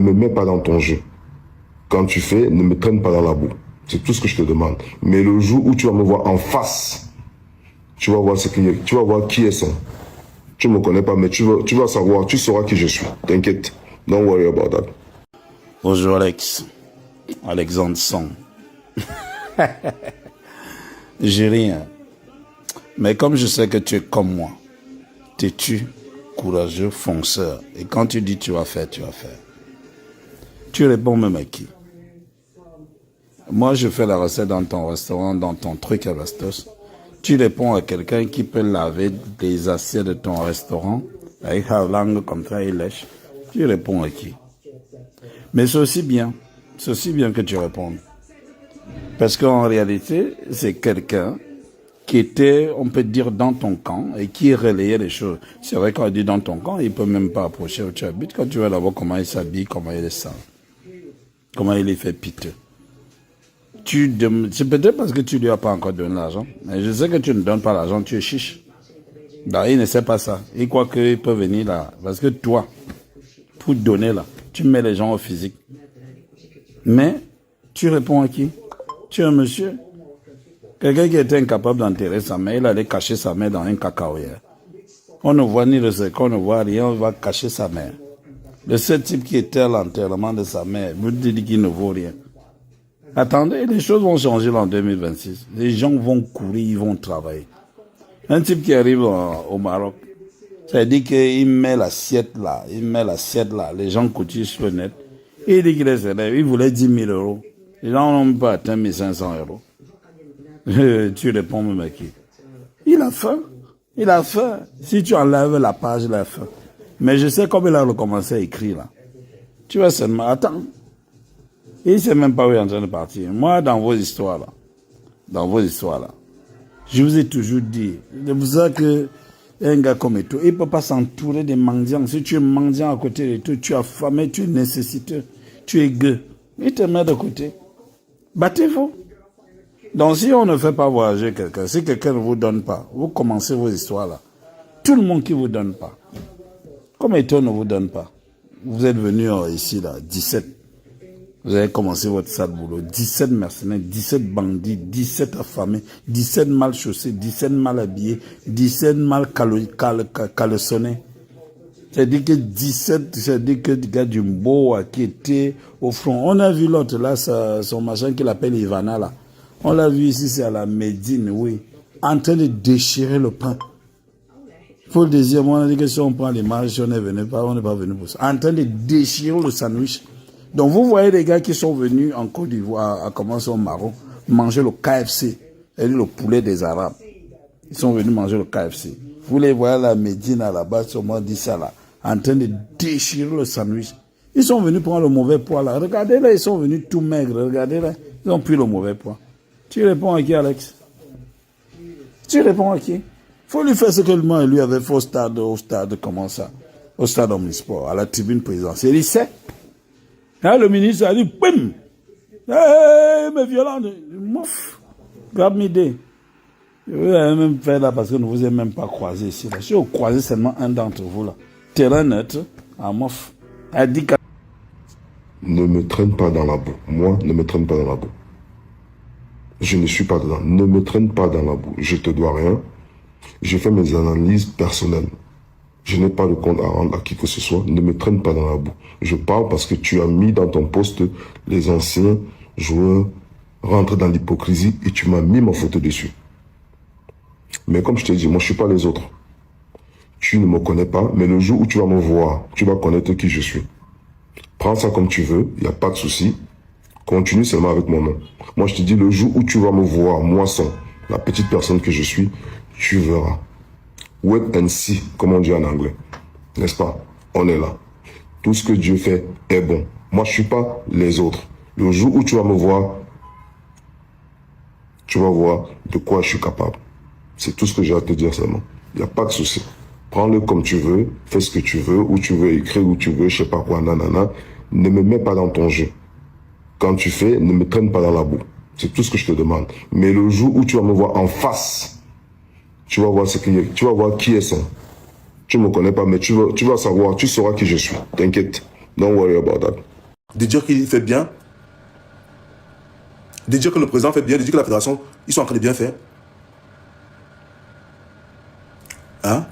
Ne me mets pas dans ton jeu. Quand tu fais, ne me traîne pas dans la boue. C'est tout ce que je te demande. Mais le jour où tu vas me voir en face, tu vas voir tu vas voir qui est ça. Tu ne me connais pas, mais tu vas savoir, tu sauras qui je suis. T'inquiète. Don't worry about that. Bonjour Alex. Alexandre Song. J'ai rien. Mais comme je sais que tu es comme moi, têtu, courageux, fonceur. Et quand tu dis tu vas faire, tu vas faire. Tu réponds même à qui? Moi, je fais la recette dans ton restaurant, dans ton truc à Bastos. Tu réponds à quelqu'un qui peut laver les assiettes de ton restaurant avec la langue comme ça, il lèche. Tu réponds à qui? Mais c'est aussi bien que tu répondes. Parce qu'en réalité, c'est quelqu'un qui était, on peut dire, dans ton camp et qui relayait les choses. C'est vrai qu'on dit dans ton camp, il ne peut même pas approcher où tu habites. Quand tu vas là voir comment il s'habille, comment il est sale, comment il est fait piteux. C'est peut-être parce que tu ne lui as pas encore donné l'argent. Mais je sais que tu ne donnes pas l'argent, tu es chiche. Donc, il ne sait pas ça. Il croit qu'il peut venir là. Parce que toi, pour donner là, tu mets les gens au physique. Mais, tu réponds à qui? Tu es un monsieur. Quelqu'un qui était incapable d'enterrer sa mère, il allait cacher sa mère dans un cacaoyère. On ne voit ni le secret, on ne voit rien, on va cacher sa mère. Le seul type qui était à l'enterrement de sa mère, vous dites qu'il ne vaut rien. Attendez, les choses vont changer en 2026. Les gens vont courir, ils vont travailler. Un type qui arrive au Maroc, ça veut dire qu'il met l'assiette là, les gens cotissent sur le net. Il dit qu'il est célèbre, il voulait 10 000 euros. Les gens n'ont pas atteint 1 500 euros. Tu réponds même à qui? Il a faim. Si tu enlèves la page, il a faim. Mais je sais comme il a recommencé à écrire là. Tu vas seulement attendre. Il ne sait même pas où il est en train de partir. Moi, dans vos histoires là, je vous ai toujours dit, c'est pour ça que un gars comme toi, il ne peut pas s'entourer des mendiants. Si tu es mendiant à côté de toi, tu es affamé, tu es nécessiteux, tu es gueux. Il te met de côté. Battez-vous. Donc si on ne fait pas voyager quelqu'un, si quelqu'un ne vous donne pas, vous commencez vos histoires là. Tout le monde qui ne vous donne pas, comme Eto ne vous donne pas, vous êtes venu ici là, 17. Vous avez commencé votre sale boulot. 17 mercenaires, 17 bandits, 17 affamés, 17 mal chaussés, 17 mal habillés, 17 mal caleçonnés. C'est-à-dire que 17, c'est-à-dire que des gars du Mboa qui était au front. On a vu l'autre là, son machin qu'il appelle Ivana là. On l'a vu ici, c'est à la Médine, oui. En train de déchirer le pain. Il faut le dire, moi on a dit que si on prend l'image, si on n'est pas venu pour ça. En train de déchirer le sandwich. Donc vous voyez les gars qui sont venus en Côte d'Ivoire, à commencer au Maroc, manger le KFC, c'est-à-dire le poulet des Arabes. Ils sont venus manger le KFC. Vous les voyez à la Médine, là-bas, sur moi, dit ça là, en train de déchirer le sandwich. Ils sont venus prendre le mauvais poids là. Regardez là, ils sont venus tout maigres. Regardez là, ils ont pris le mauvais poids. Tu réponds à qui, Alex? Tu réponds à qui? Faut lui faire ce que lui avait fait au stade, comment ça? Au stade Omnisport, à la tribune présidentielle. Il sait. Là, le ministre a dit, bim! Mais violent, mouf! Grab m'idée. Je vous avez même fait là parce que nous vous avez même pas croisé ici. Là. Si vous croisez seulement un d'entre vous là, terrain neutre, à mouf. Elle dit que... Ne me traîne pas dans la boue. Moi, ne me traîne pas dans la boue. Je ne suis pas dedans. Ne me traîne pas dans la boue. Je te dois rien. Je fais mes analyses personnelles. Je n'ai pas de compte à rendre à qui que ce soit. Ne me traîne pas dans la boue. Je parle parce que tu as mis dans ton poste les anciens joueurs rentrent dans l'hypocrisie et tu m'as mis ma photo dessus. Mais comme je t'ai dit, moi je suis pas les autres. Tu ne me connais pas, mais le jour où tu vas me voir, tu vas connaître qui je suis. Prends ça comme tu veux, il n'y a pas de souci. Continue seulement avec mon nom. Moi je te dis, le jour où tu vas me voir, moisson, la petite personne que je suis, tu verras. Wait and see, comme on dit en anglais. N'est-ce pas? On est là. Tout ce que Dieu fait est bon. Moi, je ne suis pas les autres. Le jour où tu vas me voir, tu vas voir de quoi je suis capable. C'est tout ce que j'ai à te dire seulement. Il n'y a pas de souci. Prends-le comme tu veux, fais ce que tu veux, où tu veux écrire, où tu veux, je sais pas quoi, nanana. Ne me mets pas dans ton jeu. Quand tu fais, ne me traîne pas dans la boue. C'est tout ce que je te demande. Mais le jour où tu vas me voir en face, tu vas voir tu vas voir qui est ça. Tu ne me connais pas, mais tu vas savoir, tu sauras qui je suis. T'inquiète. Don't worry about that. de dire qu'il fait bien, de dire que le président fait bien, de dire que la fédération, ils sont en train de bien faire. Hein?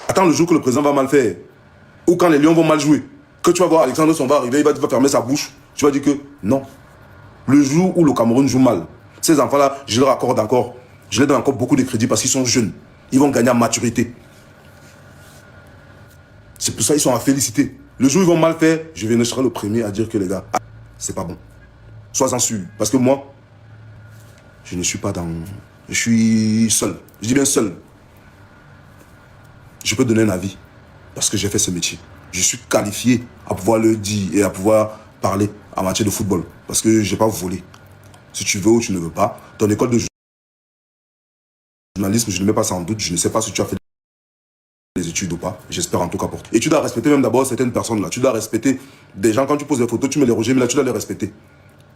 Attends le jour que le président va mal faire, ou quand les Lions vont mal jouer, que tu vas voir Alexandre Son va arriver, il va fermer sa bouche, tu vas dire que non. Le jour où le Cameroun joue mal, ces enfants-là, je leur accorde encore, je leur donne encore beaucoup de crédit parce qu'ils sont jeunes. Ils vont gagner en maturité. C'est pour ça qu'ils sont à féliciter. Le jour où ils vont mal faire, je serai le premier à dire que les gars, c'est pas bon. Sois-en sûr. Parce que moi, je ne suis pas dans... Je suis seul. Je dis bien seul. Je peux donner un avis parce que j'ai fait ce métier. Je suis qualifié à pouvoir le dire et à pouvoir parler en matière de football. Parce que je n'ai pas volé. Si tu veux ou tu ne veux pas, ton école de journalisme, je ne mets pas ça en doute. Je ne sais pas si tu as fait des études ou pas. J'espère en tout cas pour toi. Et tu dois respecter même d'abord certaines personnes là. Tu dois respecter des gens. Quand tu poses des photos, tu mets les rejets, mais là tu dois les respecter.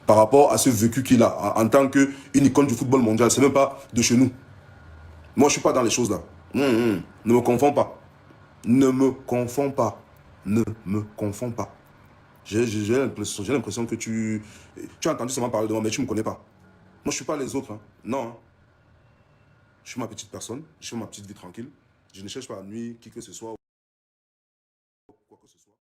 Par rapport à ce vécu qu'il a en tant qu'une icône du football mondial. C'est même pas de chez nous. Moi, je suis pas dans les choses là. Ne me confonds pas. Ne me confonds pas. Ne me confonds pas. J'ai l'impression que tu as entendu seulement parler de moi, mais tu ne me connais pas. Moi, je ne suis pas les autres. Hein. Non. Hein. Je suis ma petite personne. Je fais ma petite vie tranquille. Je ne cherche pas à nuire qui que ce soit.